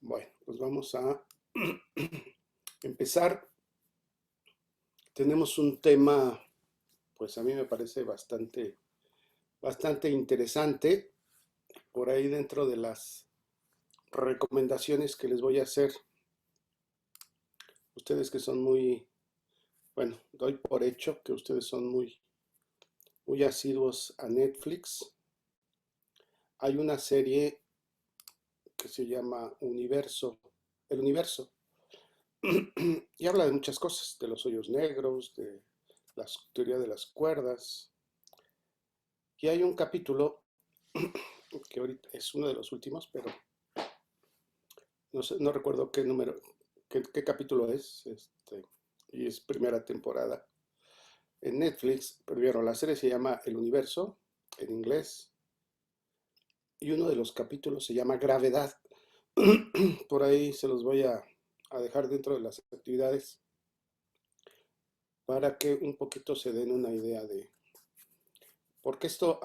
Bueno, pues vamos a empezar. Tenemos un tema, pues a mí me parece bastante interesante. Por ahí dentro de las recomendaciones que les voy a hacer, ustedes que son muy, bueno, doy por hecho que ustedes son muy asiduos a Netflix. Hay una serie que se llama El Universo, y habla de muchas cosas, de los hoyos negros, de la teoría de las cuerdas. Y hay un capítulo que ahorita es uno de los últimos, pero no sé, no recuerdo qué número, qué capítulo es, y es primera temporada. En Netflix, primero, la serie se llama El Universo, en inglés, y uno de los capítulos se llama Gravedad. Por ahí se los voy a dejar dentro de las actividades para que un poquito se den una idea de, porque esto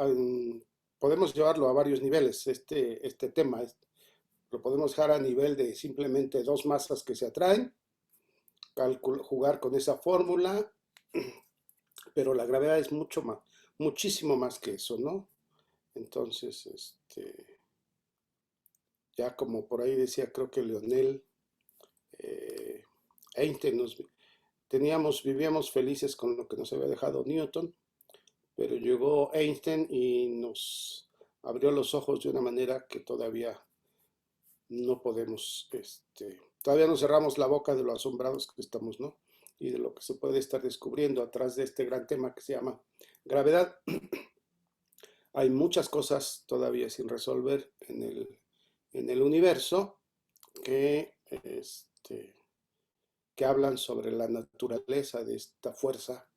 podemos llevarlo a varios niveles, este tema, lo podemos dejar a nivel de simplemente dos masas que se atraen, jugar con esa fórmula, pero la gravedad es mucho más, muchísimo más que eso, ¿no? Entonces, ya como por ahí decía, creo que Leonel eh, Einstein, vivíamos felices con lo que nos había dejado Newton, pero llegó Einstein y nos abrió los ojos de una manera que todavía no podemos, todavía no cerramos la boca de lo asombrados que estamos, ¿no? Y de lo que se puede estar descubriendo atrás de este gran tema que se llama gravedad. Hay muchas cosas todavía sin resolver en el universo que, que hablan sobre la naturaleza de esta fuerza,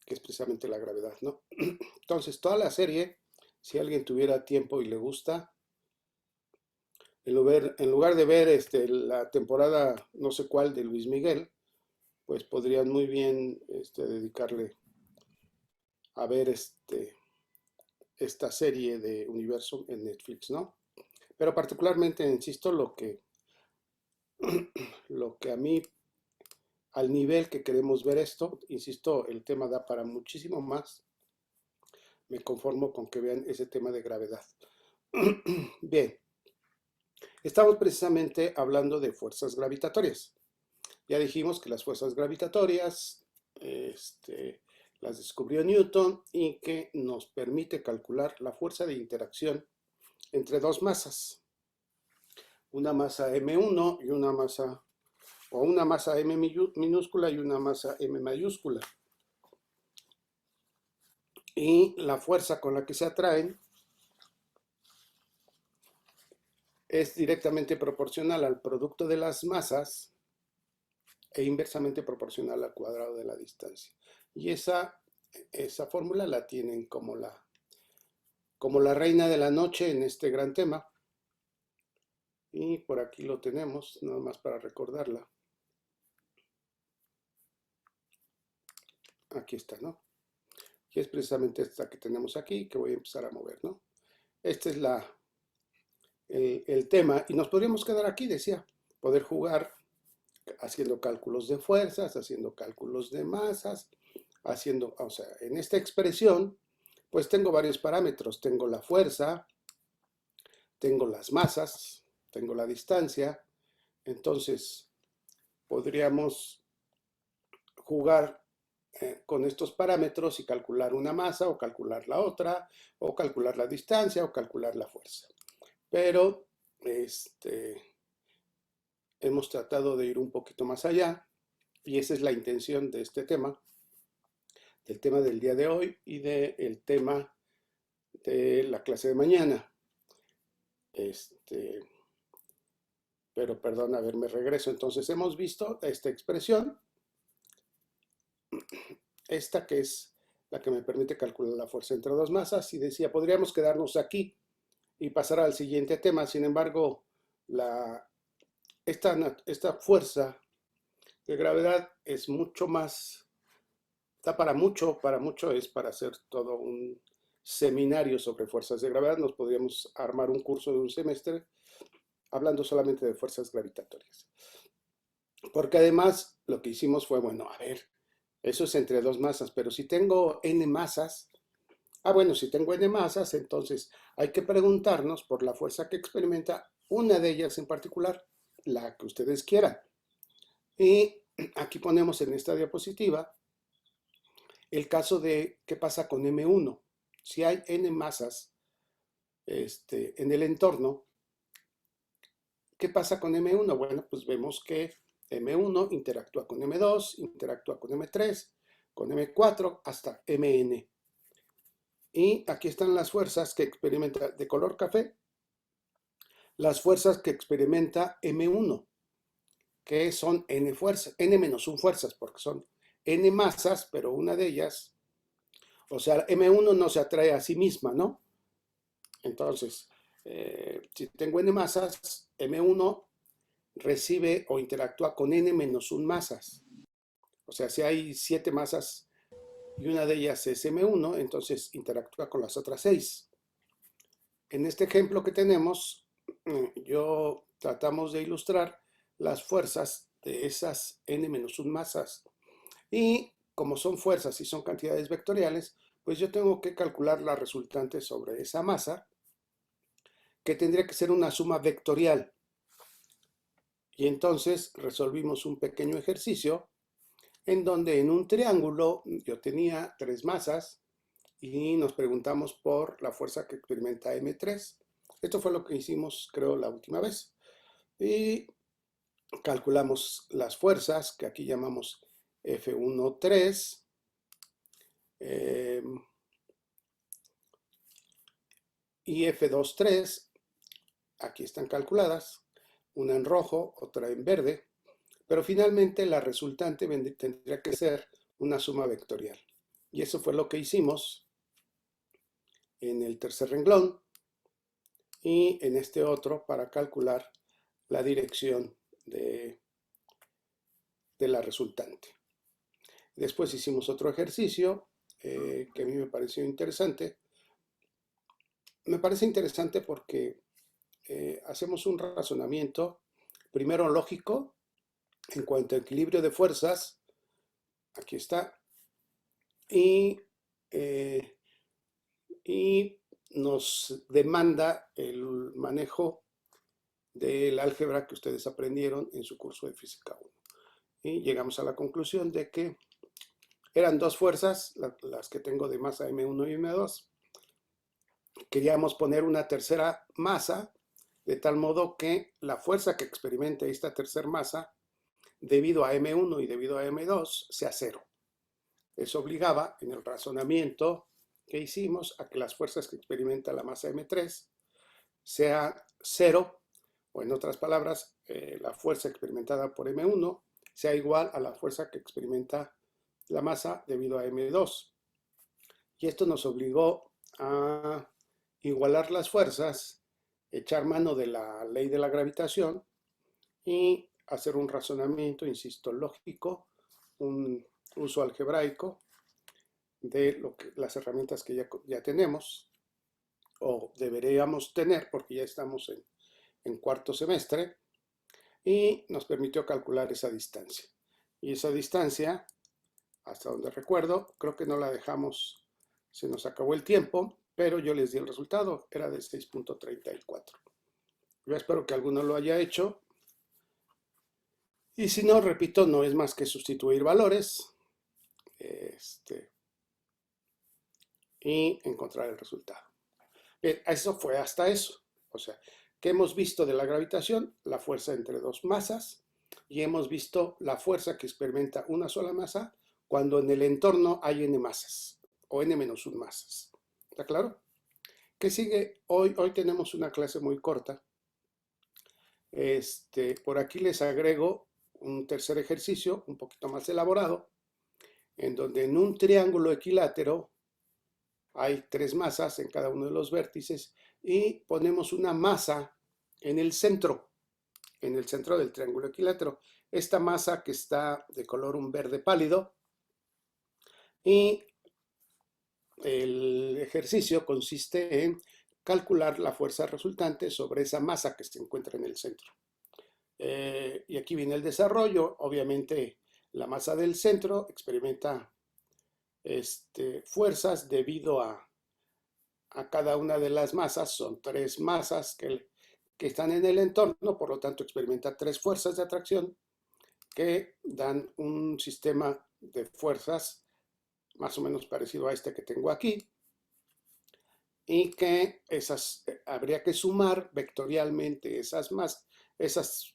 que es precisamente la gravedad, ¿no? Entonces, toda la serie, si alguien tuviera tiempo y le gusta, en lugar de ver la temporada no sé cuál de Luis Miguel, pues podrían muy bien dedicarle a ver esta serie de Universo en Netflix, ¿no? Pero particularmente, insisto, lo que a mí, al nivel que queremos ver esto, insisto, el tema da para muchísimo más. Me conformo con que vean ese tema de gravedad. Bien, estamos precisamente hablando de fuerzas gravitatorias. Ya dijimos que las fuerzas gravitatorias las descubrió Newton y que nos permite calcular la fuerza de interacción entre dos masas, una masa M1 y una masa M minúscula y una masa M mayúscula. Y la fuerza con la que se atraen es directamente proporcional al producto de las masas e inversamente proporcional al cuadrado de la distancia. Y esa fórmula la tienen como la reina de la noche en este gran tema. Y por aquí lo tenemos, nada más para recordarla. Aquí está, ¿no? Y es precisamente esta que tenemos aquí que voy a empezar a mover, ¿no? Este es el tema. Y nos podríamos quedar aquí, decía, poder jugar haciendo cálculos de fuerzas, haciendo cálculos de masas, haciendo, o sea, en esta expresión, pues tengo varios parámetros. Tengo la fuerza, tengo las masas, tengo la distancia. Entonces, podríamos jugar con estos parámetros y calcular una masa o calcular la otra, o calcular la distancia o calcular la fuerza. Pero hemos tratado de ir un poquito más allá y esa es la intención de este tema, del tema del día de hoy y del tema de la clase de mañana. Pero perdón, a ver, me regreso. Entonces hemos visto esta expresión, esta que es la que me permite calcular la fuerza entre dos masas, y decía, podríamos quedarnos aquí y pasar al siguiente tema. Sin embargo, esta fuerza de gravedad es mucho más, da para mucho es para hacer todo un seminario sobre fuerzas de gravedad. Nos podríamos armar un curso de un semestre hablando solamente de fuerzas gravitatorias. Porque además lo que hicimos fue, bueno, a ver, eso es entre dos masas, pero si tengo n masas, bueno, si tengo n masas, entonces hay que preguntarnos por la fuerza que experimenta una de ellas en particular, la que ustedes quieran. Y aquí ponemos en esta diapositiva el caso de qué pasa con M1. Si hay n masas en el entorno, ¿qué pasa con M1? Bueno, pues vemos que M1 interactúa con M2, interactúa con M3, con M4 hasta Mn. Y aquí están las fuerzas que experimenta de color café, las fuerzas que experimenta M1, que son n fuerzas, n-1 fuerzas, porque son n masas, pero una de ellas, o sea, M1 no se atrae a sí misma, ¿no? Entonces, si tengo n masas, M1 recibe o interactúa con n-1 masas. O sea, si hay 7 masas y una de ellas es M1, entonces interactúa con las otras 6. En este ejemplo que tenemos, tratamos de ilustrar las fuerzas de esas n-1 masas. Y como son fuerzas y son cantidades vectoriales, pues yo tengo que calcular la resultante sobre esa masa, que tendría que ser una suma vectorial. Y entonces resolvimos un pequeño ejercicio en donde en un triángulo yo tenía 3 masas y nos preguntamos por la fuerza que experimenta M3. Esto fue lo que hicimos, creo, la última vez. Y calculamos las fuerzas, que aquí llamamos F1,3. Y F2,3, aquí están calculadas, una en rojo, otra en verde, pero finalmente la resultante tendría que ser una suma vectorial. Y eso fue lo que hicimos en el tercer renglón y en este otro para calcular la dirección de la resultante. Después hicimos otro ejercicio que a mí me pareció interesante. Me parece interesante porque hacemos un razonamiento, primero lógico, en cuanto a equilibrio de fuerzas. Aquí está. Y nos demanda el manejo del álgebra que ustedes aprendieron en su curso de Física 1. Y llegamos a la conclusión de que eran dos fuerzas, las que tengo de masa M1 y M2. Queríamos poner una tercera masa, de tal modo que la fuerza que experimente esta tercera masa, debido a M1 y debido a M2, sea cero. Eso obligaba, en el razonamiento que hicimos, a que las fuerzas que experimenta la masa M3 sea cero, o en otras palabras, la fuerza experimentada por M1 sea igual a la fuerza que experimenta la masa debido a M2. Y esto nos obligó a igualar las fuerzas, echar mano de la ley de la gravitación y hacer un razonamiento, insisto, lógico, un uso algebraico de las herramientas que ya tenemos. o deberíamos tener, porque ya estamos en cuarto semestre, y nos permitió calcular esa distancia. Y esa distancia, hasta donde recuerdo, creo que no la dejamos, se nos acabó el tiempo, pero yo les di el resultado, era de 6.34. Yo espero que alguno lo haya hecho. Y si no, repito, no es más que sustituir valores y encontrar el resultado. Bien, eso fue hasta eso. O sea, ¿qué hemos visto de la gravitación? La fuerza entre dos masas, y hemos visto la fuerza que experimenta una sola masa cuando en el entorno hay n masas o n-1 masas. ¿Está claro? ¿Qué sigue? Hoy tenemos una clase muy corta. Por aquí les agrego un tercer ejercicio un poquito más elaborado, en donde en un triángulo equilátero hay 3 masas en cada uno de los vértices y ponemos una masa en el centro del triángulo equilátero. Esta masa que está de color un verde pálido, y el ejercicio consiste en calcular la fuerza resultante sobre esa masa que se encuentra en el centro. Y aquí viene el desarrollo. Obviamente la masa del centro experimenta fuerzas debido a cada una de las masas. Son 3 masas que están en el entorno, por lo tanto experimenta 3 fuerzas de atracción que dan un sistema de fuerzas más o menos parecido a este que tengo aquí, y que habría que sumar vectorialmente esas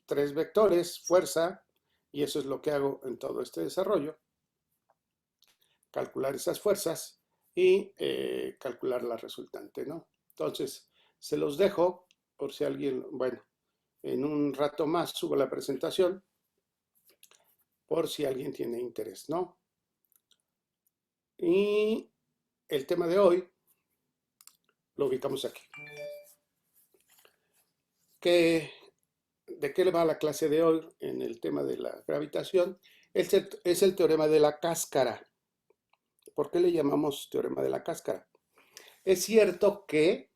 3 vectores, fuerza, y eso es lo que hago en todo este desarrollo, calcular esas fuerzas y calcular la resultante, ¿no? Entonces, se los dejo por si alguien, bueno, en un rato más subo la presentación por si alguien tiene interés, ¿no? Y el tema de hoy lo ubicamos aquí. ¿De qué le va la clase de hoy en el tema de la gravitación? Es el teorema de la cáscara. ¿Por qué le llamamos teorema de la cáscara? Es cierto que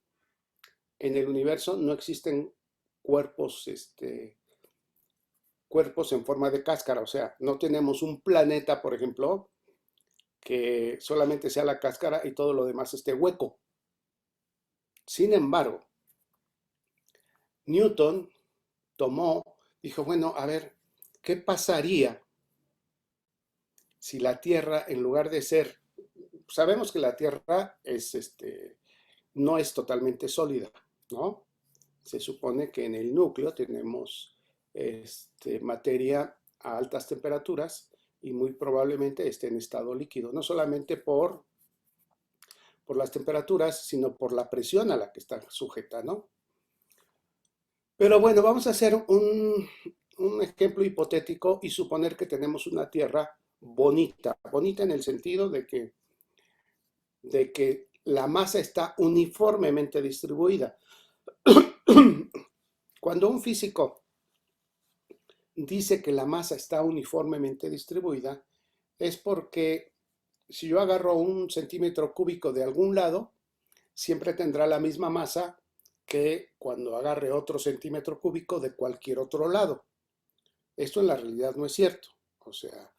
en el universo no existen cuerpos, cuerpos en forma de cáscara. O sea, no tenemos un planeta, por ejemplo, que solamente sea la cáscara y todo lo demás esté hueco. Sin embargo, Newton dijo, bueno, a ver, ¿qué pasaría si la Tierra, en lugar de ser, sabemos que la Tierra no es totalmente sólida, ¿no? Se supone que en el núcleo tenemos materia a altas temperaturas y muy probablemente esté en estado líquido, no solamente por las temperaturas, sino por la presión a la que está sujeta, ¿no? Pero bueno, vamos a hacer un ejemplo hipotético y suponer que tenemos una Tierra bonita en el sentido de que la masa está uniformemente distribuida. Cuando un físico dice que la masa está uniformemente distribuida, es porque si yo agarro 1 centímetro cúbico de algún lado, siempre tendrá la misma masa que cuando agarre otro centímetro cúbico de cualquier otro lado. Esto en la realidad no es cierto. O sea,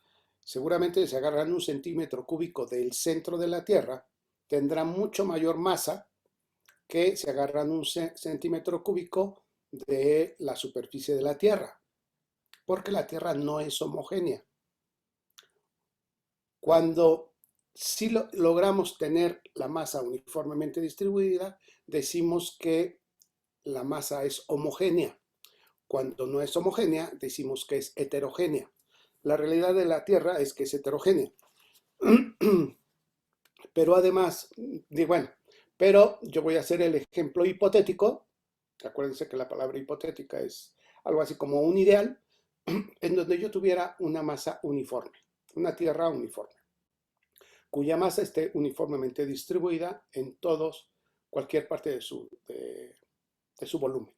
seguramente si agarran 1 centímetro cúbico del centro de la Tierra, tendrá mucho mayor masa que si agarran 1 centímetro cúbico de la superficie de la Tierra, porque la Tierra no es homogénea. Cuando sí logramos tener la masa uniformemente distribuida, decimos que la masa es homogénea. Cuando no es homogénea, decimos que es heterogénea. La realidad de la Tierra es que es heterogénea. Pero además, bueno, pero yo voy a hacer el ejemplo hipotético. Acuérdense que la palabra hipotética es algo así como un ideal, en donde yo tuviera una masa uniforme, una Tierra uniforme, cuya masa esté uniformemente distribuida en cualquier parte de su volumen.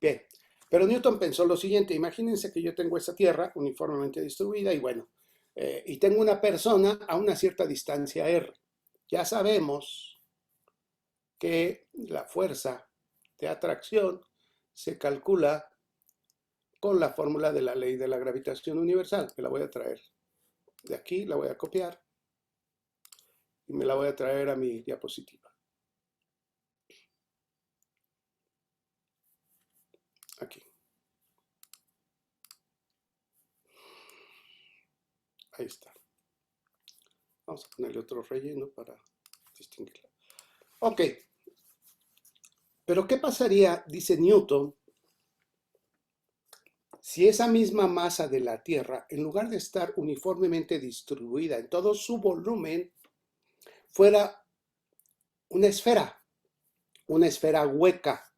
Bien, pero Newton pensó lo siguiente: imagínense que yo tengo esa Tierra uniformemente distribuida y bueno, y tengo una persona a una cierta distancia r. Ya sabemos que la fuerza de atracción se calcula con la fórmula de la ley de la gravitación universal. Me la voy a traer de aquí, la voy a copiar y me la voy a traer a mi diapositiva. Aquí. Ahí está. Vamos a ponerle otro relleno para distinguirla. Ok. Pero ¿qué pasaría, dice Newton, si esa misma masa de la Tierra, en lugar de estar uniformemente distribuida en todo su volumen, fuera una esfera hueca,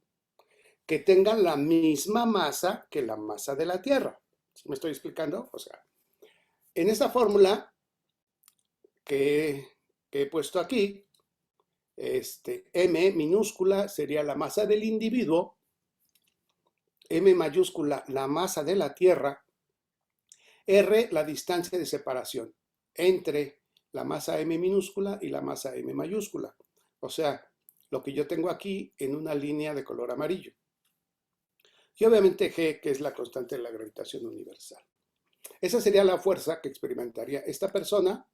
que tenga la misma masa que la masa de la Tierra? ¿Sí me estoy explicando? O sea, en esta fórmula que he puesto aquí, M minúscula sería la masa del individuo, M mayúscula la masa de la Tierra, R la distancia de separación entre la masa M minúscula y la masa M mayúscula. O sea, lo que yo tengo aquí en una línea de color amarillo. Y obviamente G, que es la constante de la gravitación universal. Esa sería la fuerza que experimentaría esta persona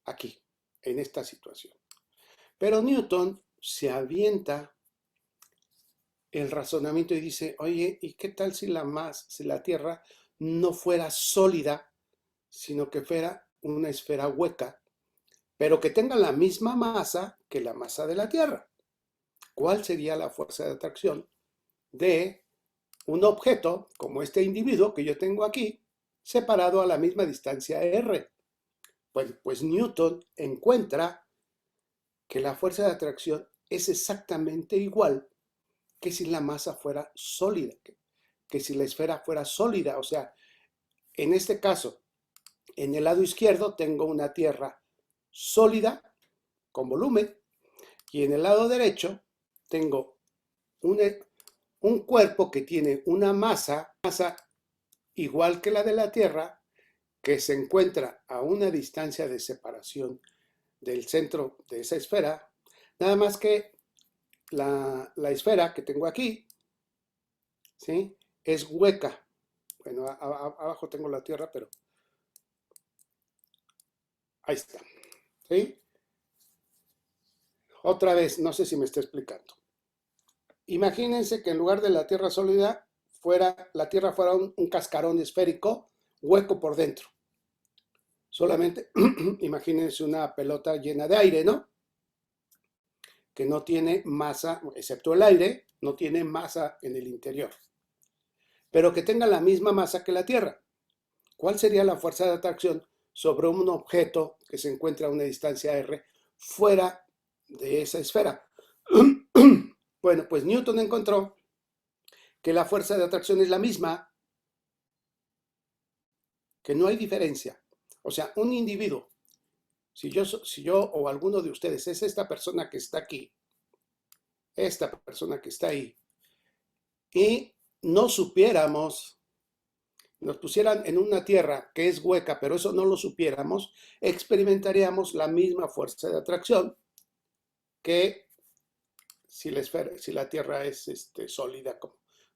aquí, en esta situación. Pero Newton se avienta el razonamiento y dice, oye, ¿y qué tal si la Tierra no fuera sólida, sino que fuera una esfera hueca, pero que tenga la misma masa que la masa de la Tierra? ¿Cuál sería la fuerza de atracción de un objeto como este individuo que yo tengo aquí, separado a la misma distancia r? Pues Newton encuentra que la fuerza de atracción es exactamente igual que si la masa fuera sólida, que si la esfera fuera sólida. O sea, en este caso, en el lado izquierdo tengo una Tierra sólida con volumen y en el lado derecho tengo un cuerpo que tiene una masa igual que la de la Tierra, que se encuentra a una distancia de separación del centro de esa esfera, nada más que la esfera que tengo aquí, ¿sí?, es hueca. Bueno, abajo tengo la Tierra, pero ahí está, ¿sí? Otra vez, no sé si me está explicando. Imagínense que en lugar de la Tierra sólida, la Tierra fuera un cascarón esférico, hueco por dentro. Solamente imagínense una pelota llena de aire, ¿no? Que no tiene masa, excepto el aire, no tiene masa en el interior, pero que tenga la misma masa que la Tierra. ¿Cuál sería la fuerza de atracción sobre un objeto que se encuentra a una distancia r fuera de esa esfera? Bueno, pues Newton encontró que la fuerza de atracción es la misma, que no hay diferencia. O sea, un individuo, si yo o alguno de ustedes es esta persona que está aquí, esta persona que está ahí, y no supiéramos, nos pusieran en una Tierra que es hueca, pero eso no lo supiéramos, experimentaríamos la misma fuerza de atracción que si la Tierra es sólida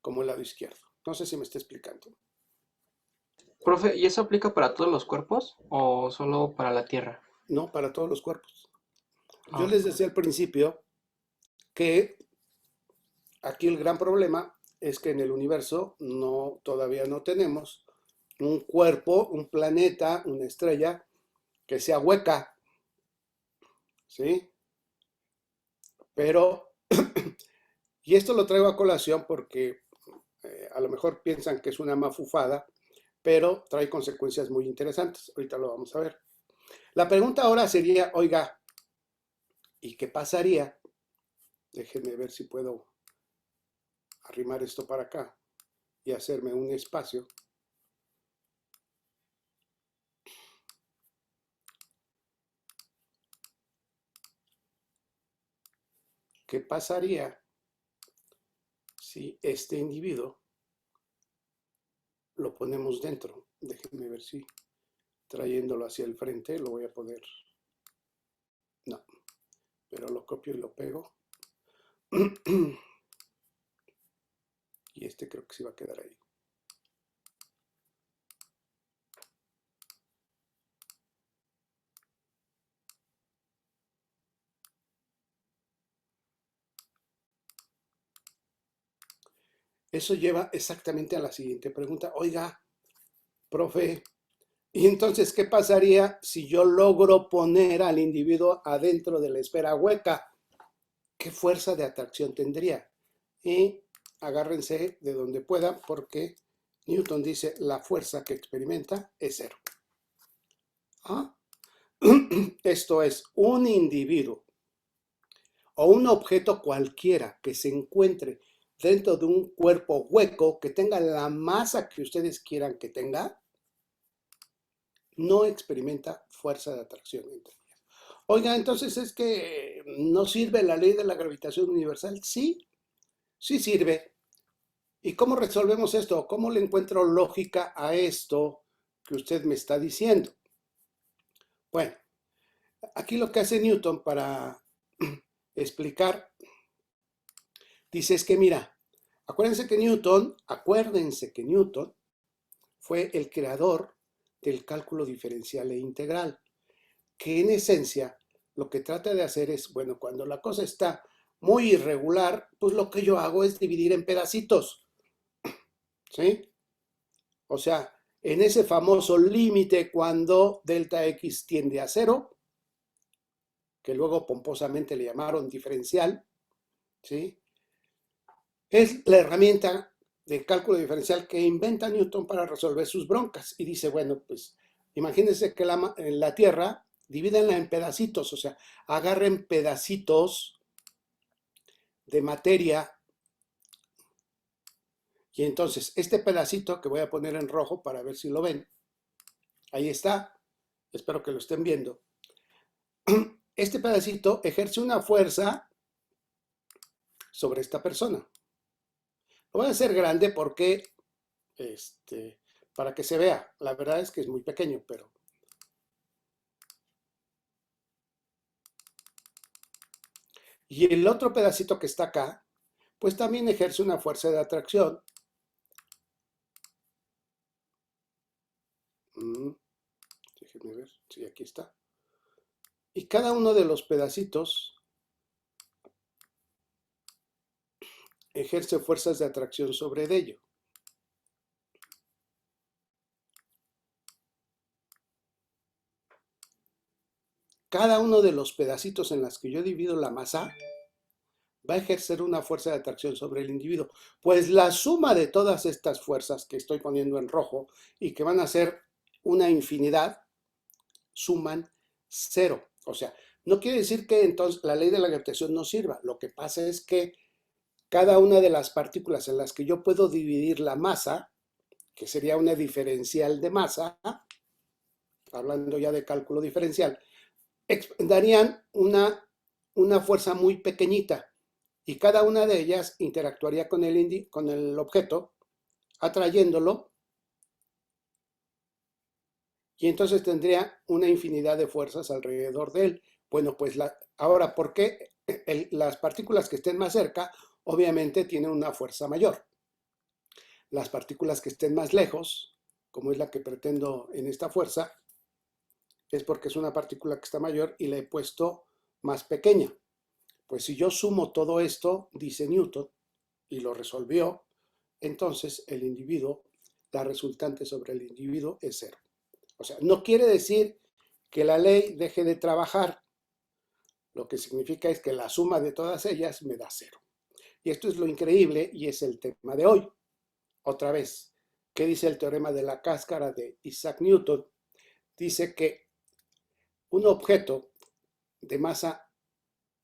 como el lado izquierdo. No sé si me está explicando. Profe, ¿y eso aplica para todos los cuerpos o solo para la Tierra? No, para todos los cuerpos. Yo Ah, les decía al principio que aquí el gran problema es que en el universo todavía no tenemos un cuerpo, un planeta, una estrella que sea hueca, ¿sí? Pero, y esto lo traigo a colación porque a lo mejor piensan que es una mafufada, pero trae consecuencias muy interesantes. Ahorita lo vamos a ver. La pregunta ahora sería, oiga, ¿y qué pasaría? Déjenme ver si puedo arrimar esto para acá y hacerme un espacio. ¿Qué pasaría si este individuo lo ponemos dentro? Déjenme ver si trayéndolo hacia el frente lo voy a poder. No, pero lo copio y lo pego. Y este creo que sí va a quedar ahí. Eso lleva exactamente a la siguiente pregunta. Oiga, profe, ¿y entonces qué pasaría si yo logro poner al individuo adentro de la esfera hueca? ¿Qué fuerza de atracción tendría? Y agárrense de donde puedan porque Newton dice la fuerza que experimenta es cero. ¿Ah? Esto es, un individuo o un objeto cualquiera que se encuentre dentro de un cuerpo hueco que tenga la masa que ustedes quieran que tenga, no experimenta fuerza de atracción entre ellas. Oiga, entonces es que no sirve la ley de la gravitación universal. Sí, sí sirve. ¿Y cómo resolvemos esto? ¿Cómo le encuentro lógica a esto que usted me está diciendo? Bueno, aquí lo que hace Newton para explicar, dice es que mira, acuérdense que Newton fue el creador del cálculo diferencial e integral, que en esencia lo que trata de hacer es, bueno, cuando la cosa está muy irregular, pues lo que yo hago es dividir en pedacitos, ¿sí? O sea, en ese famoso límite cuando delta x tiende a cero, que luego pomposamente le llamaron diferencial, ¿sí? Es la herramienta de cálculo diferencial que inventa Newton para resolver sus broncas. Y dice, bueno, pues imagínense que la Tierra, divídenla en pedacitos, o sea, agarren pedacitos de materia. Y entonces, este pedacito que voy a poner en rojo para ver si lo ven, ahí está, espero que lo estén viendo. Este pedacito ejerce una fuerza sobre esta persona. Lo voy a hacer grande porque, para que se vea. La verdad es que es muy pequeño, pero... Y el otro pedacito que está acá, pues también ejerce una fuerza de atracción. Déjenme ver, sí, aquí está. Y cada uno de los pedacitos ejerce fuerzas de atracción sobre ello. Cada uno de los pedacitos en los que yo divido la masa va a ejercer una fuerza de atracción sobre el individuo. Pues la suma de todas estas fuerzas que estoy poniendo en rojo y que van a ser una infinidad, suman cero. O sea, no quiere decir que entonces la ley de la gravitación no sirva. Lo que pasa es que cada una de las partículas en las que yo puedo dividir la masa, que sería una diferencial de masa, hablando ya de cálculo diferencial, darían una fuerza muy pequeñita y cada una de ellas interactuaría con el objeto, atrayéndolo, y entonces tendría una infinidad de fuerzas alrededor de él. Bueno, pues ahora, ¿por qué las partículas que estén más cerca, obviamente tienen una fuerza mayor? Las partículas que estén más lejos, como es la que pretendo en esta fuerza, es porque es una partícula que está mayor y la he puesto más pequeña. Pues si yo sumo todo esto, dice Newton, y lo resolvió, entonces el individuo, la resultante sobre el individuo es cero. O sea, no quiere decir que la ley deje de trabajar. Lo que significa es que la suma de todas ellas me da cero. Y esto es lo increíble y es el tema de hoy. Otra vez, ¿qué dice el teorema de la cáscara de Isaac Newton? Dice que un objeto de masa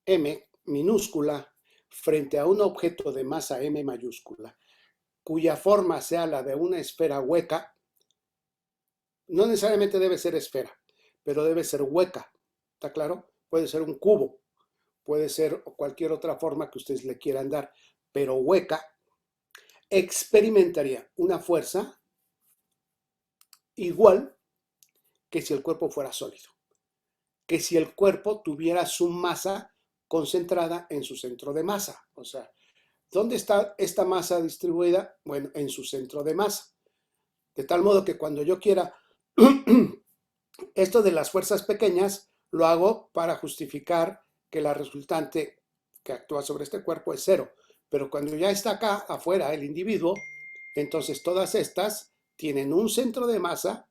m minúscula frente a un objeto de masa m mayúscula, cuya forma sea la de una esfera hueca, no necesariamente debe ser esfera, pero debe ser hueca. ¿Está claro? Puede ser un cubo, puede ser cualquier otra forma que ustedes le quieran dar, pero hueca, experimentaría una fuerza igual que si el cuerpo fuera sólido, que si el cuerpo tuviera su masa concentrada en su centro de masa. O sea, ¿dónde está esta masa distribuida? Bueno, en su centro de masa. De tal modo que cuando yo quiera esto de las fuerzas pequeñas, lo hago para justificar que la resultante que actúa sobre este cuerpo es cero. Pero cuando ya está acá afuera el individuo, entonces todas estas tienen un centro de masa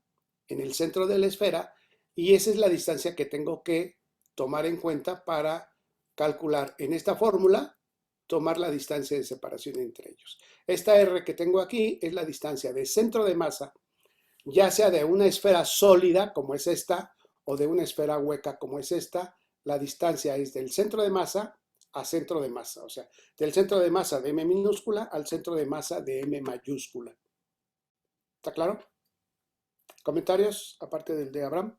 en el centro de la esfera y esa es la distancia que tengo que tomar en cuenta para calcular en esta fórmula, tomar la distancia de separación entre ellos. Esta R que tengo aquí es la distancia de centro de masa, ya sea de una esfera sólida como es esta o de una esfera hueca como es esta. La distancia es del centro de masa a centro de masa, o sea, del centro de masa de M minúscula al centro de masa de M mayúscula. ¿Está claro? ¿Comentarios aparte del de Abraham?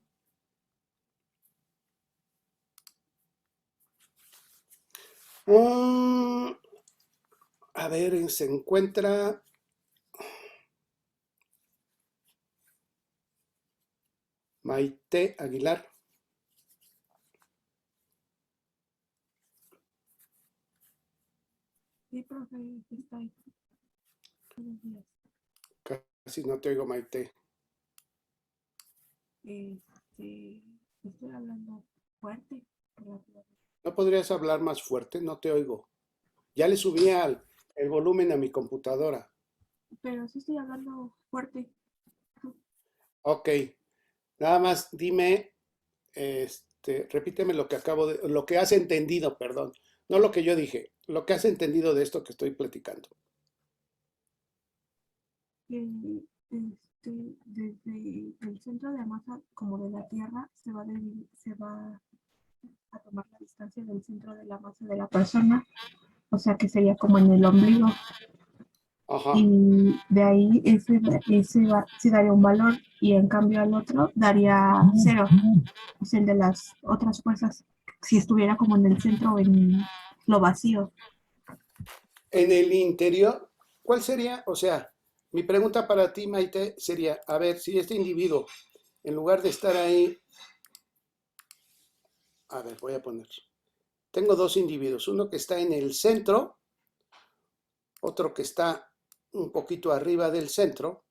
A ver, se encuentra Maite Aguilar. Sí, profe, está ahí. Buenos días. Casi no te oigo, Maite. Estoy hablando fuerte. ¿No podrías hablar más fuerte? No te oigo. Ya le subí el volumen a mi computadora. Pero sí estoy hablando fuerte. Ok. Nada más dime, repíteme lo que has entendido, perdón. No lo que yo dije, lo que has entendido de esto que estoy platicando. Desde el centro de masa, como de la Tierra, se va a tomar la distancia del centro de la masa de la persona, o sea que sería como en el ombligo. Ajá. Y de ahí sí daría un valor, y en cambio al otro daría 0, o sea, el de las otras fuerzas, si estuviera como en el centro o en lo vacío. En el interior, ¿cuál sería? O sea, mi pregunta para ti, Maite, sería, a ver, si este individuo, en lugar de estar ahí, a ver, voy a poner, tengo dos individuos, uno que está en el centro, otro que está un poquito arriba del centro,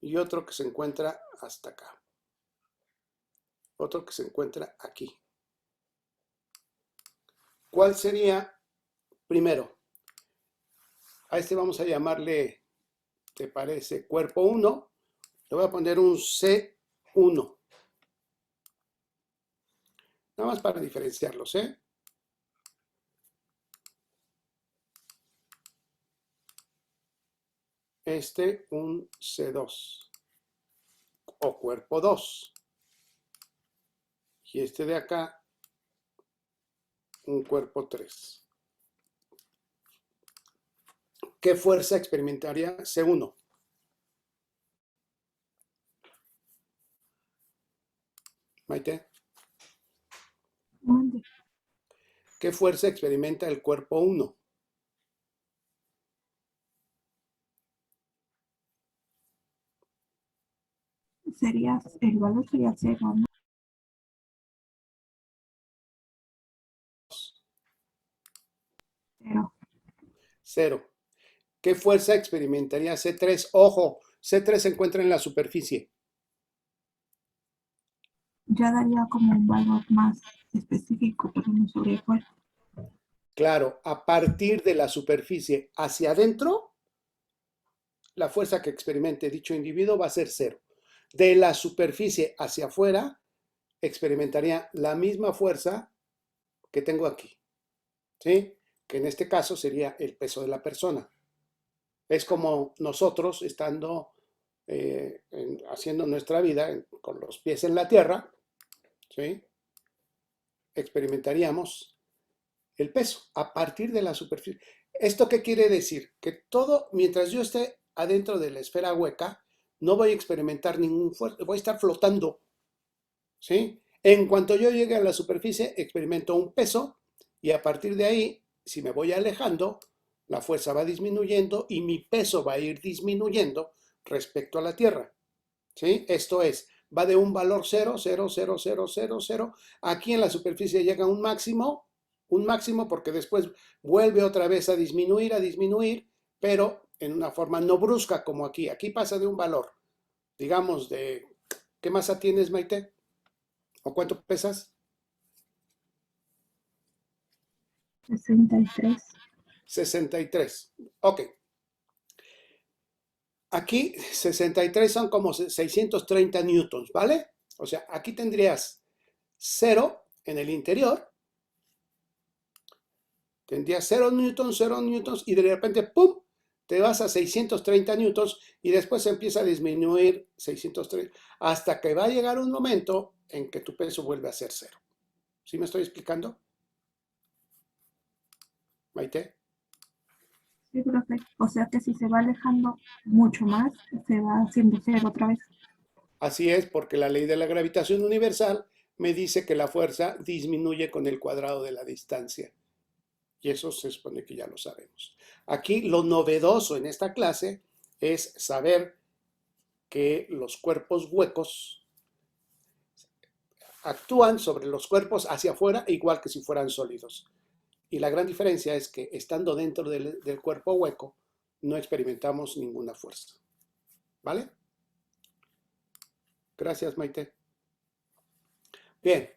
y otro que se encuentra hasta acá. Otro que se encuentra aquí. ¿Cuál sería, primero, a este vamos a llamarle, ¿te parece? Cuerpo 1. Le voy a poner un C1. Nada más para diferenciarlos, ¿eh? Este un C2 o cuerpo 2. Y este de acá un cuerpo 3. ¿Qué fuerza experimentaría C1? Maite. ¿Dónde? ¿Qué fuerza experimenta el cuerpo 1? El valor sería 0, ¿no? 0. 0. ¿Qué fuerza experimentaría C3? Ojo, C3 se encuentra en la superficie. Ya daría como un valor más específico, pero no sobre cuál. Claro, a partir de la superficie hacia adentro, la fuerza que experimente dicho individuo va a ser 0. De la superficie hacia afuera, experimentaría la misma fuerza que tengo aquí, ¿sí? Que en este caso sería el peso de la persona. Es como nosotros estando haciendo nuestra vida con los pies en la tierra, ¿sí? Experimentaríamos el peso a partir de la superficie. ¿Esto qué quiere decir? Que todo, mientras yo esté adentro de la esfera hueca, no voy a experimentar ningún fuerza, voy a estar flotando, ¿sí? En cuanto yo llegue a la superficie, experimento un peso y a partir de ahí, si me voy alejando, la fuerza va disminuyendo y mi peso va a ir disminuyendo respecto a la Tierra, ¿sí? Esto es, va de un valor 0, 0, 0, 0, 0, 0. Aquí en la superficie llega un máximo porque después vuelve otra vez a disminuir, pero en una forma no brusca como aquí. Aquí pasa de un valor, digamos, de... ¿Qué masa tienes, Maite? ¿O cuánto pesas? 63. 63. Ok. Aquí 63 son como 630 newtons, ¿vale? O sea, aquí tendrías 0 en el interior. Tendrías 0 newtons y de repente, ¡pum!, te vas a 630 newtons y después empieza a disminuir 630 hasta que va a llegar un momento en que tu peso vuelve a ser 0. ¿Sí me estoy explicando, Maite? Sí, profe. O sea que si se va alejando mucho más, se va haciendo 0 otra vez. Así es, porque la ley de la gravitación universal me dice que la fuerza disminuye con el cuadrado de la distancia. Y eso se supone que ya lo sabemos. Aquí lo novedoso en esta clase es saber que los cuerpos huecos actúan sobre los cuerpos hacia afuera igual que si fueran sólidos. Y la gran diferencia es que estando dentro del cuerpo hueco no experimentamos ninguna fuerza. ¿Vale? Gracias, Maite. Bien.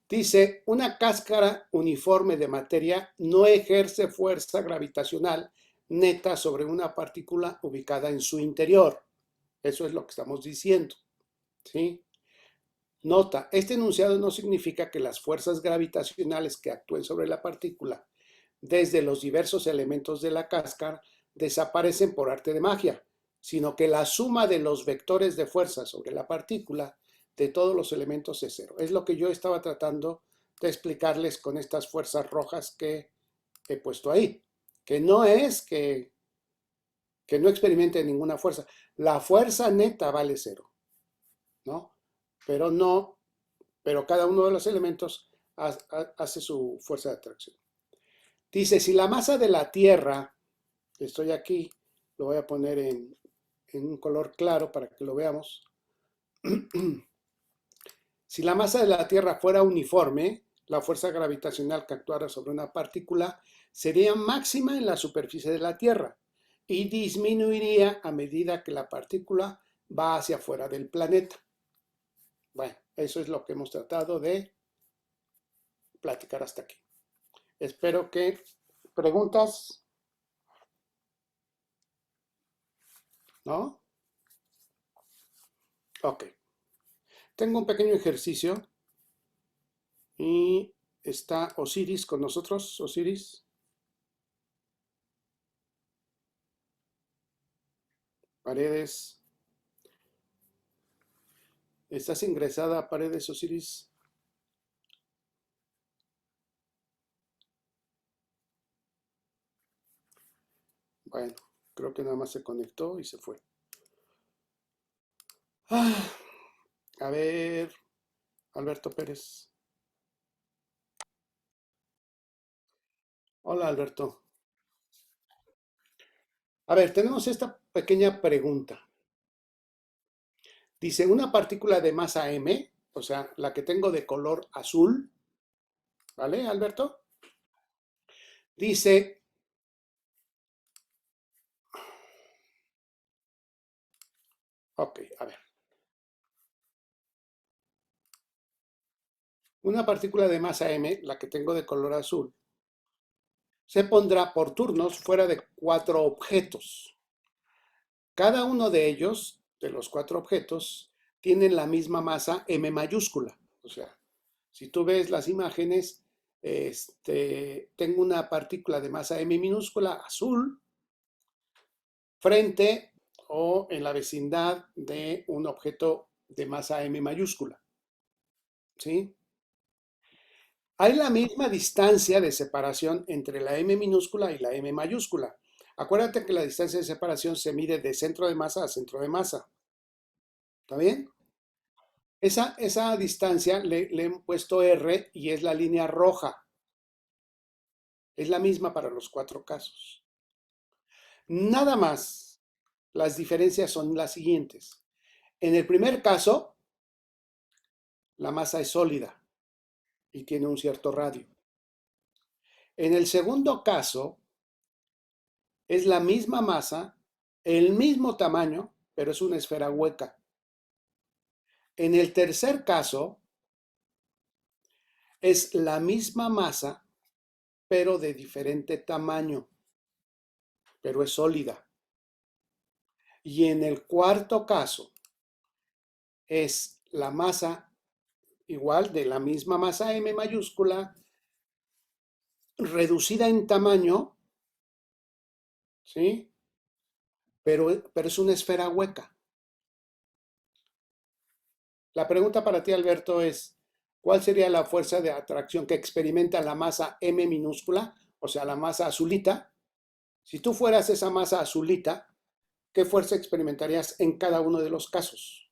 Dice, una cáscara uniforme de materia no ejerce fuerza gravitacional neta sobre una partícula ubicada en su interior. Eso es lo que estamos diciendo. ¿Sí? Nota, este enunciado no significa que las fuerzas gravitacionales que actúen sobre la partícula desde los diversos elementos de la cáscara desaparecen por arte de magia, sino que la suma de los vectores de fuerza sobre la partícula de todos los elementos es 0. Es lo que yo estaba tratando de explicarles con estas fuerzas rojas que he puesto ahí. Que no es que no experimente ninguna fuerza. La fuerza neta vale 0, ¿no? Pero cada uno de los elementos hace su fuerza de atracción. Dice, si la masa de la Tierra, estoy aquí, lo voy a poner en un color claro para que lo veamos. Si la masa de la Tierra fuera uniforme, la fuerza gravitacional que actuara sobre una partícula sería máxima en la superficie de la Tierra y disminuiría a medida que la partícula va hacia afuera del planeta. Bueno, eso es lo que hemos tratado de platicar hasta aquí. Espero que preguntas, ¿no? Ok. Tengo un pequeño ejercicio y está Osiris con nosotros. Osiris. Paredes. ¿Estás ingresada a Paredes, Osiris? Bueno, creo que nada más se conectó y se fue. A ver, Alberto Pérez. Hola, Alberto. A ver, tenemos esta pequeña pregunta. Dice, una partícula de masa m, o sea, la que tengo de color azul, ¿vale, Alberto? Dice, ok, a ver. Una partícula de masa m, la que tengo de color azul, se pondrá por turnos fuera de 4 objetos. Cada uno de ellos, de los 4 objetos, tienen la misma masa m mayúscula. O sea, si tú ves las imágenes, tengo una partícula de masa m minúscula azul frente o en la vecindad de un objeto de masa m mayúscula. ¿Sí? Hay la misma distancia de separación entre la m minúscula y la m mayúscula. Acuérdate que la distancia de separación se mide de centro de masa a centro de masa. ¿Está bien? Esa distancia le he puesto R y es la línea roja. Es la misma para los 4 casos. Nada más, las diferencias son las siguientes. En el primer caso, la masa es sólida y tiene un cierto radio. En el segundo caso, es la misma masa, el mismo tamaño, pero es una esfera hueca. En el tercer caso, es la misma masa, pero de diferente tamaño, pero es sólida. Y en el cuarto caso, es la masa igual de la misma masa M mayúscula, reducida en tamaño, ¿sí? Pero es una esfera hueca. La pregunta para ti, Alberto, es, ¿cuál sería la fuerza de atracción que experimenta la masa M minúscula, o sea, la masa azulita? Si tú fueras esa masa azulita, ¿qué fuerza experimentarías en cada uno de los casos?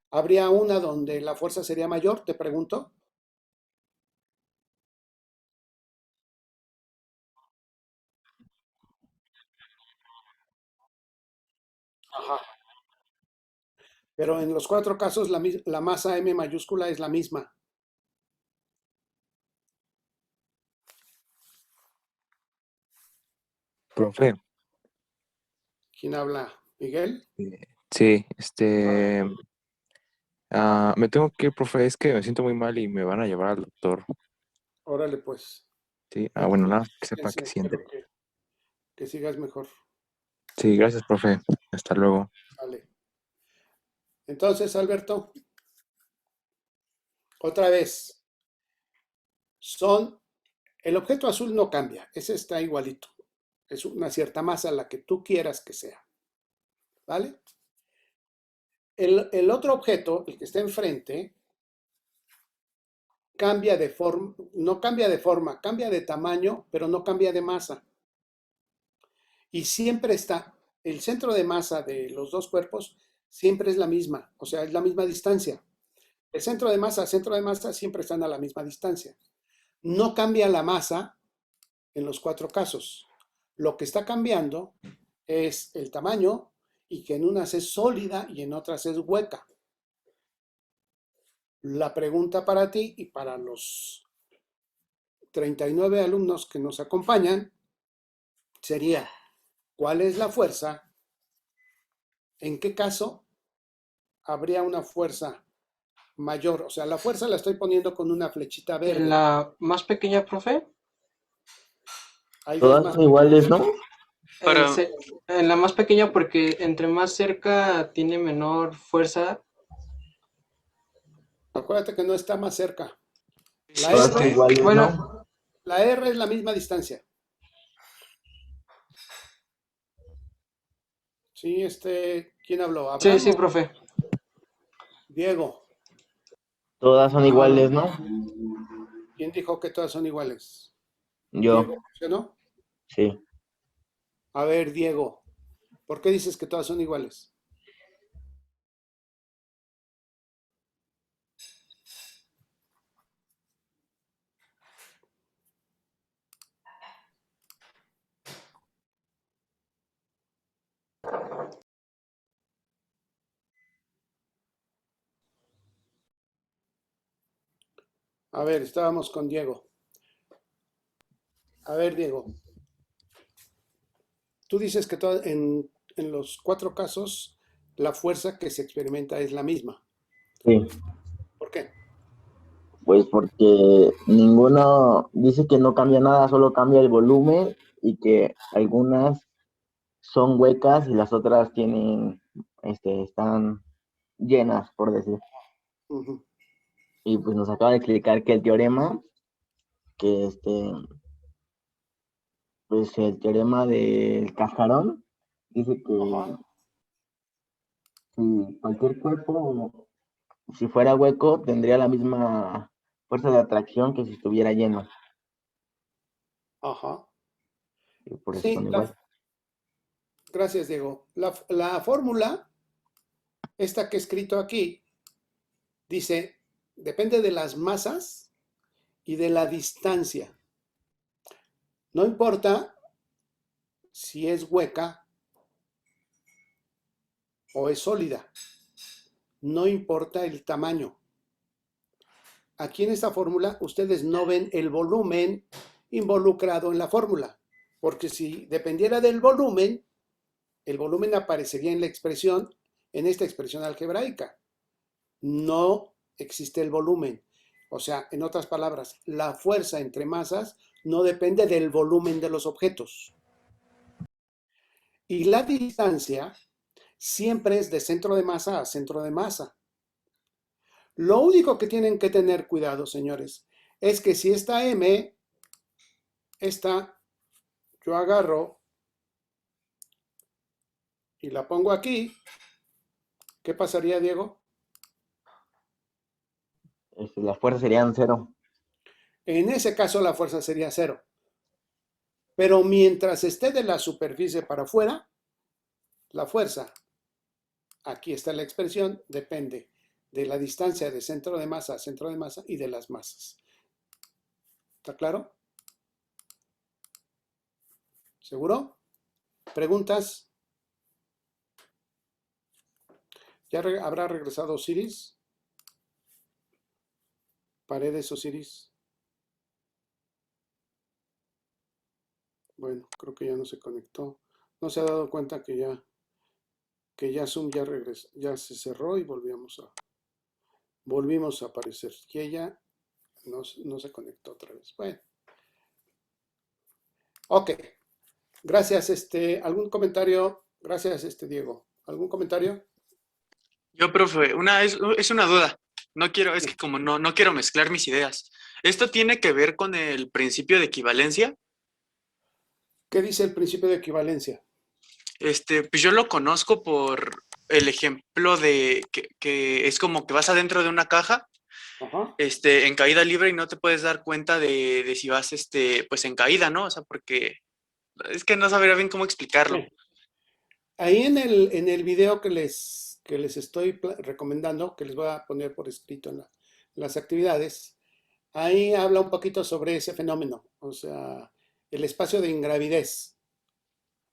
¿Habría una donde la fuerza sería mayor? Te pregunto. Ajá. Pero en los cuatro casos la masa M mayúscula es la misma. Profe, ¿Quién habla? ¿Miguel? sí, Ah, me tengo que ir, profe, es que me siento muy mal y me van a llevar al doctor. órale, pues. Sí, Bueno, bueno, pues nada, que sepa que fíjense, siente. espero que sigas mejor. Sí, gracias, profe. Hasta luego. Vale. Entonces, Alberto, otra vez, el objeto azul no cambia, ese está igualito. Es una cierta masa la que tú quieras que sea. ¿Vale? El otro objeto, el que está enfrente, cambia de forma, no cambia de forma, cambia de tamaño, pero no cambia de masa. Y siempre está, el centro de masa de los dos cuerpos siempre es la misma, o sea, es la misma distancia. El centro de masa, siempre están a la misma distancia. No cambia la masa en los cuatro casos. Lo que está cambiando es el tamaño y que en unas es sólida y en otras es hueca. La pregunta para ti y para los 39 alumnos que nos acompañan sería, ¿cuál es la fuerza? ¿En qué caso habría una fuerza mayor? O sea, la fuerza la estoy poniendo con una flechita ¿En verde. la más pequeña, profe? Hay dos Todas más son iguales, pequeñas. ¿no? En, en la más pequeña porque entre más cerca tiene menor fuerza. Acuérdate que no está más cerca. La Todas son R, iguales, Bueno, ¿no? la R es la misma distancia. Sí, ¿quién habló? sí, ¿Abraham sí, o profe. Diego? Todas son iguales, ¿no? ¿Quién dijo que todas son iguales? Yo, ¿Diego mencionó? sí. A ver, Diego, ¿por qué dices que todas son iguales? A ver, estábamos con Diego. A ver, Diego, tú dices que en los cuatro casos la fuerza que se experimenta es la misma. Sí, ¿Por qué? pues porque ninguno dice que no cambia nada, solo cambia el volumen y que algunas son huecas y las otras están llenas, por decir. Ujú. Y pues nos acaba de explicar que el teorema, que pues el teorema del cascarón, dice Ajá. que si cualquier cuerpo, si fuera hueco, tendría la misma fuerza de atracción que si estuviera lleno. Ajá. Y por eso Sí, son iguales. gracias, Diego. La fórmula, esta que he escrito aquí, dice, depende de las masas y de la distancia. No importa si es hueca o es sólida. No importa el tamaño. aquí en esta fórmula ustedes no ven el volumen involucrado en la fórmula, porque si dependiera del volumen, el volumen aparecería en la expresión, en esta expresión algebraica. No existe el volumen. O sea, en otras palabras, la fuerza entre masas no depende del volumen de los objetos. Y la distancia siempre es de centro de masa a centro de masa. Lo único que tienen que tener cuidado, señores, es que si esta M, yo agarro y la pongo aquí, ¿qué pasaría, Diego? Las fuerzas serían 0. En ese caso la fuerza sería 0. Pero mientras esté de la superficie para afuera, la fuerza, aquí está la expresión, depende de la distancia de centro de masa a centro de masa y de las masas. ¿Está claro? ¿Seguro? ¿Preguntas? ¿Ya habrá regresado Osiris? Paredes Osiris. Bueno, creo que ya no se conectó. No se ha dado cuenta que ya Zoom ya regresó, ya se cerró y volvimos a aparecer. Y ella no se conectó otra vez. Bueno. Ok. Gracias, ¿algún comentario? Gracias, Diego. ¿Algún comentario? Yo, profe, es una duda. Es que como no quiero mezclar mis ideas. ¿Esto tiene que ver con el principio de equivalencia? ¿Qué dice el principio de equivalencia? Pues yo lo conozco por el ejemplo de que es como que vas adentro de una caja, Ajá. en caída libre y no te puedes dar cuenta de si vas, pues en caída, ¿no? O sea, porque es que no sabría bien cómo explicarlo. Sí. Ahí en el video que les estoy recomendando, que les voy a poner por escrito en las actividades, ahí habla un poquito sobre ese fenómeno, o sea, el espacio de ingravidez,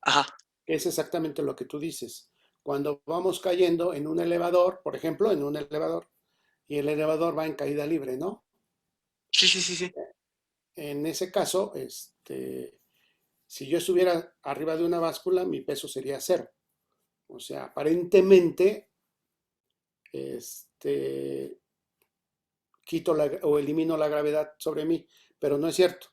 Ajá. que es exactamente lo que tú dices. Cuando vamos cayendo en un elevador, por ejemplo, en un elevador, y el elevador va en caída libre, ¿no? Sí. En ese caso, si yo estuviera arriba de una báscula, mi peso sería 0. O sea, aparentemente, quito o elimino la gravedad sobre mí, pero no es cierto.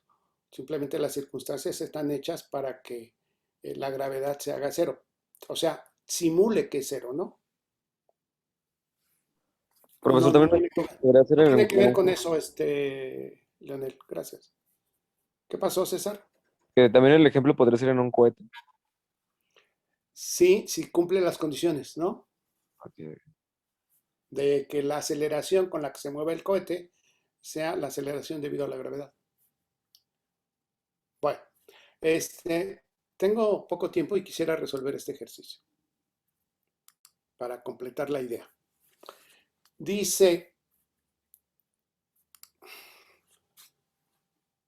Simplemente las circunstancias están hechas para que la gravedad se haga 0. O sea, simule que es 0, ¿no? Profesor, No también podría ser tiene que ver con eso, Leonel. Gracias. ¿Qué pasó, César? que también el ejemplo podría ser en un cohete. Sí, sí cumple las condiciones, ¿no? Okay. De que la aceleración con la que se mueve el cohete sea la aceleración debido a la gravedad. Bueno, tengo poco tiempo y quisiera resolver este ejercicio para completar la idea. Dice,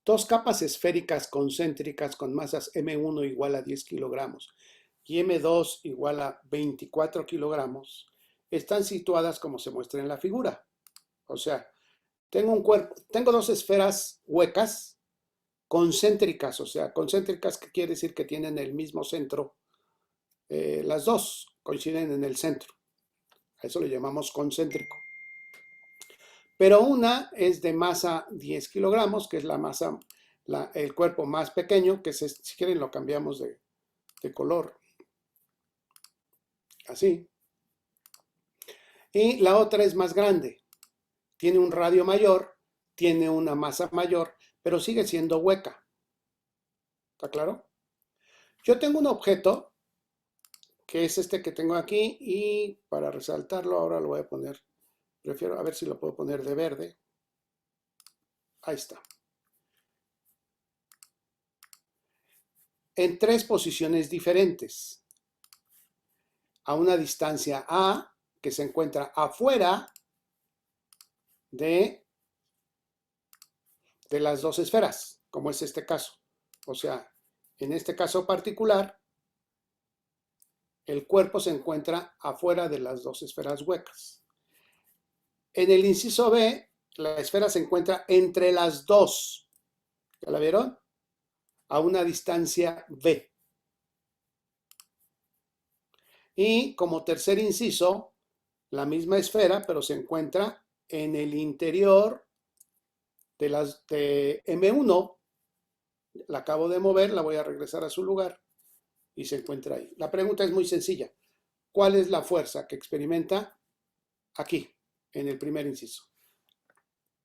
2 capas esféricas concéntricas con masas M1 igual a 10 kilogramos y M2 igual a 24 kilogramos están situadas como se muestra en la figura. O sea, tengo un cuerpo, tengo 2 esferas huecas concéntricas, o sea, concéntricas que quiere decir que tienen el mismo centro, las dos coinciden en el centro, a eso le llamamos concéntrico. Pero una es de masa 10 kilogramos, que es la masa, el cuerpo más pequeño, que si quieren lo cambiamos de color, así. Y la otra es más grande, tiene un radio mayor, tiene una masa mayor, pero sigue siendo hueca. ¿Está claro? Yo tengo un objeto, que es este que tengo aquí, y para resaltarlo ahora lo voy a poner, prefiero a ver si lo puedo poner de verde. Ahí está. En 3 posiciones diferentes. A una distancia A, que se encuentra afuera de las 2 esferas, como es este caso. O sea, en este caso particular, el cuerpo se encuentra afuera de las 2 esferas huecas. En el inciso B, la esfera se encuentra entre las dos. ¿Ya la vieron? A una distancia b. Y como tercer inciso, la misma esfera, pero se encuentra en el interior de M1. La acabo de mover, la voy a regresar a su lugar y se encuentra ahí. La pregunta es muy sencilla. ¿Cuál es la fuerza que experimenta aquí, en el primer inciso?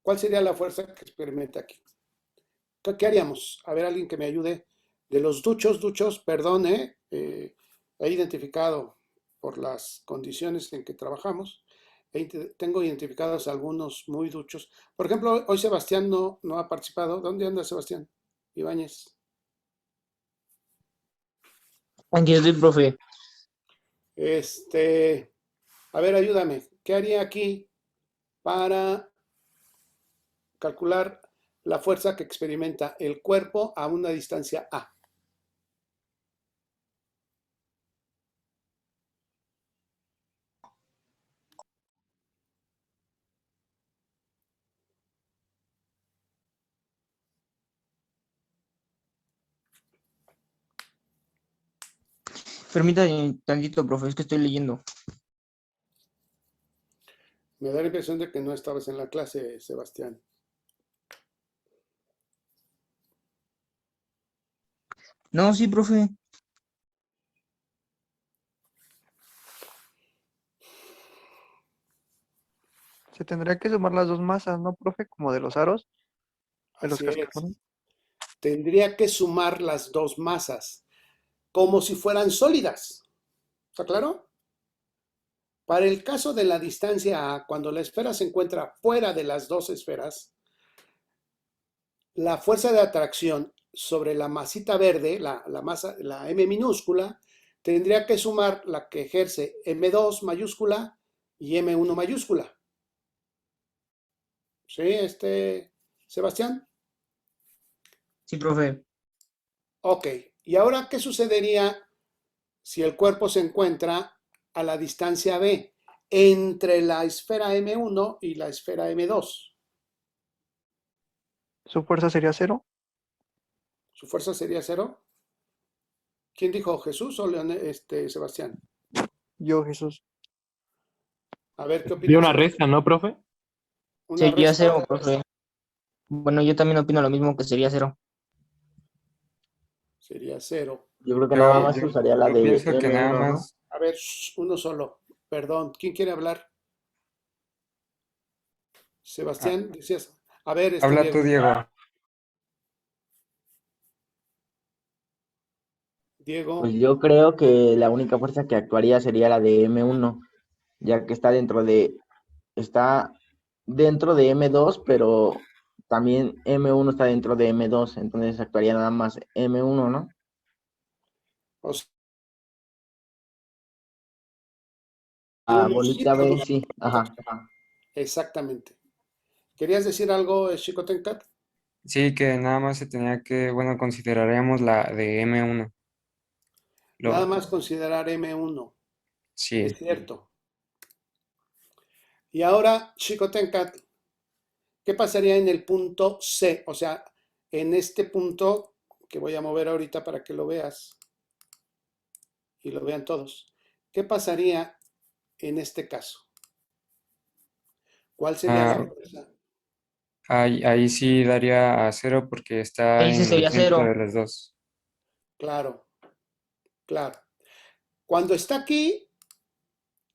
¿Cuál sería la fuerza que experimenta aquí? ¿Qué haríamos? A ver, alguien que me ayude. De los duchos, perdón, he identificado por las condiciones en que trabajamos, tengo identificados algunos muy duchos. Por ejemplo, hoy Sebastián no ha participado. ¿Dónde anda Sebastián Ibáñez? Aquí estoy, profe. A ver, ayúdame. ¿Qué haría aquí para calcular la fuerza que experimenta el cuerpo a una distancia A? Permítame tantito, profe, es que estoy leyendo. Me da la impresión de que no estabas en la clase, Sebastián. No, sí, profe. Se tendría que sumar las dos masas, ¿no, profe? Como de los aros, de los Así es. cascarones. Tendría que sumar las dos masas, como si fueran sólidas. ¿Está claro? Para el caso de la distancia A, cuando la esfera se encuentra fuera de las dos esferas, la fuerza de atracción sobre la masita verde, la M minúscula, tendría que sumar la que ejerce M2 mayúscula y M1 mayúscula. ¿Sí, Sebastián? Sí, profe. Ok. ¿Y ahora qué sucedería si el cuerpo se encuentra a la distancia B entre la esfera M1 y la esfera M2? Su fuerza sería 0. ¿Su fuerza sería 0? ¿Quién dijo, Jesús o Sebastián? Yo, Jesús. A ver, ¿qué Y opinas? una resta, ¿no, profe? ¿Una Sería resta? 0, profe. Bueno, yo también opino lo mismo, que sería 0. Sería 0. Yo creo que nada más Yo usaría la de pienso que nada M1, ¿no? más. A ver, uno solo. Perdón, ¿quién quiere hablar? Sebastián, decías. A ver, Habla tú, Diego. Diego. Pues yo creo que la única fuerza que actuaría sería la de M1, ya que está dentro de M2, pero también M1 está dentro de M2, entonces actuaría nada más M1, ¿no? O sea, La uno sí bolita B, produce sí, ajá. exactamente. ¿Querías decir algo, Chico Tenkat? Sí, que nada más se tenía que, bueno, consideraríamos la de M1. Nada más considerar M1. Sí. Es cierto. Y ahora, Chico Tenkat, ¿qué pasaría en el punto C? O sea, en este punto que voy a mover ahorita para que lo veas y lo vean todos. ¿Qué pasaría en este caso? ¿Cuál sería la fuerza? Ahí sí daría a 0 porque está Ahí sí en el sería centro 0. de las dos. Claro, claro. Cuando está aquí,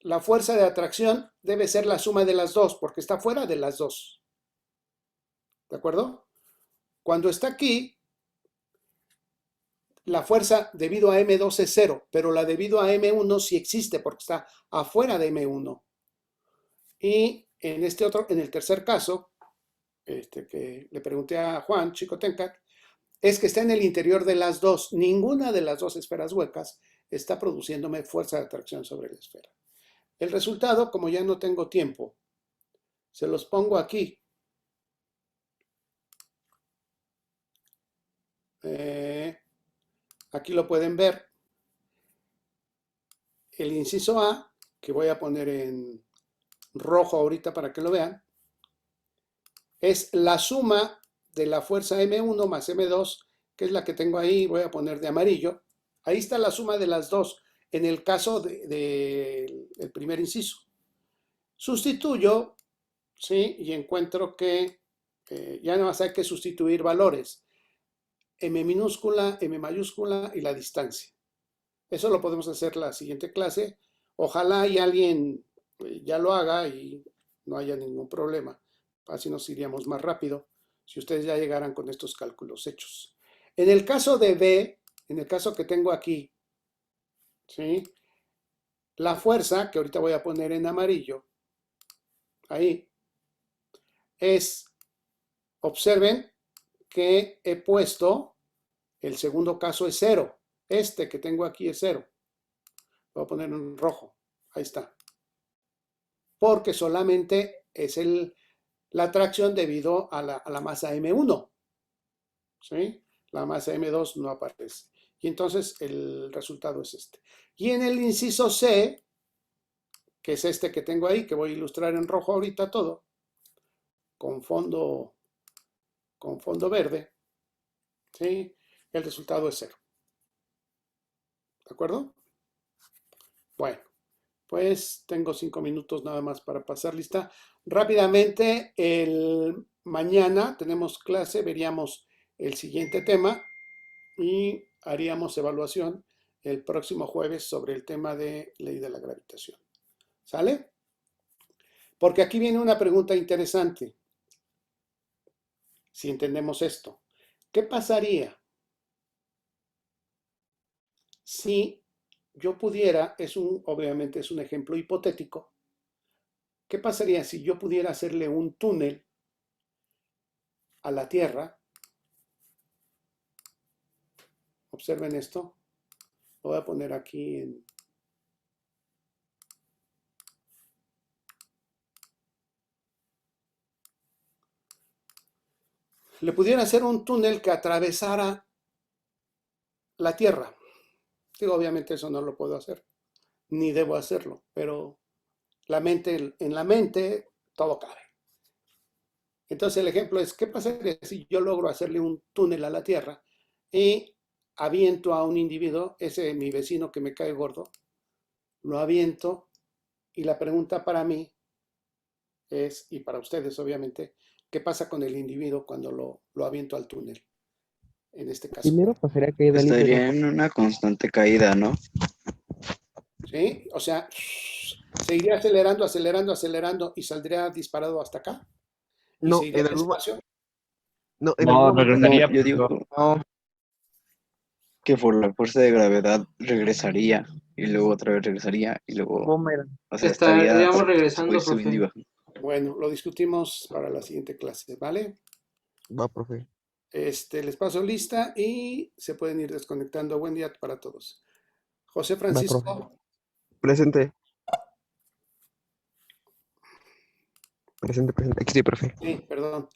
la fuerza de atracción debe ser la suma de las dos, porque está fuera de las dos. ¿De acuerdo? Cuando está aquí, la fuerza debido a M2 es 0, pero la debido a M1 sí existe porque está afuera de M1. Y en en el tercer caso, que le pregunté a Juan Chico Tenkat, es que está en el interior de las dos. Ninguna de las dos esferas huecas está produciéndome fuerza de atracción sobre la esfera. El resultado, como ya no tengo tiempo, se los pongo aquí. Aquí lo pueden ver. El inciso A, que voy a poner en rojo ahorita para que lo vean, es la suma de la fuerza M1 más M2, que es la que tengo ahí, voy a poner de amarillo. Ahí está la suma de las dos, en el caso del primer inciso. Sustituyo, ¿sí? Y encuentro que ya nada más hay que sustituir valores. M minúscula, M mayúscula y la distancia. Eso lo podemos hacer la siguiente clase. Ojalá y alguien ya lo haga y no haya ningún problema. Así nos iríamos más rápido si ustedes ya llegaran con estos cálculos hechos. En el caso de B, en el caso que tengo aquí, ¿sí? La fuerza, que ahorita voy a poner en amarillo, ahí, observen que he puesto, el segundo caso es 0. Este que tengo aquí es 0. Lo voy a poner en rojo. Ahí está. Porque solamente es la atracción debido a la masa M1. ¿Sí? La masa M2 no aparece. Y entonces el resultado es este. Y en el inciso C, que es este que tengo ahí, que voy a ilustrar en rojo ahorita todo, con fondo verde, ¿sí? El resultado es 0. ¿De acuerdo? Bueno, pues tengo 5 minutos nada más para pasar lista. Rápidamente, mañana tenemos clase, veríamos el siguiente tema y haríamos evaluación el próximo jueves sobre el tema de ley de la gravitación. ¿Sale? Porque aquí viene una pregunta interesante. Si entendemos esto, ¿qué pasaría si yo pudiera, obviamente es un ejemplo hipotético, ¿qué pasaría si yo pudiera hacerle un túnel a la Tierra? Observen esto. Lo voy a poner aquí en... Le pudiera hacer un túnel que atravesara la Tierra. Digo, obviamente eso no lo puedo hacer, ni debo hacerlo, pero en la mente todo cabe. Entonces el ejemplo es, ¿qué pasaría si yo logro hacerle un túnel a la Tierra y aviento a un individuo, ese mi vecino que me cae gordo, lo aviento y la pregunta para mí es, y para ustedes obviamente, ¿qué pasa con el individuo cuando lo aviento al túnel? En este caso. Primero pasaría caída libre. Estaría en una constante caída, ¿no? ¿Sí? O sea, se iría acelerando, acelerando, acelerando y saldría disparado hasta acá. Y No, se iría en al algún espacio. No, en No, algún momento. regresaría. No, yo digo No, que por la fuerza de gravedad regresaría y luego otra vez regresaría y luego, Boomerang. o sea, estaría Estaríamos regresando, subiendo y profe. bajando. Bueno, lo discutimos para la siguiente clase, ¿vale? Va, profe. Les paso lista y se pueden ir desconectando. Buen día para todos. José Va, Francisco. profe. Presente. Presente, presente. Aquí sí, profe. Sí, perdón.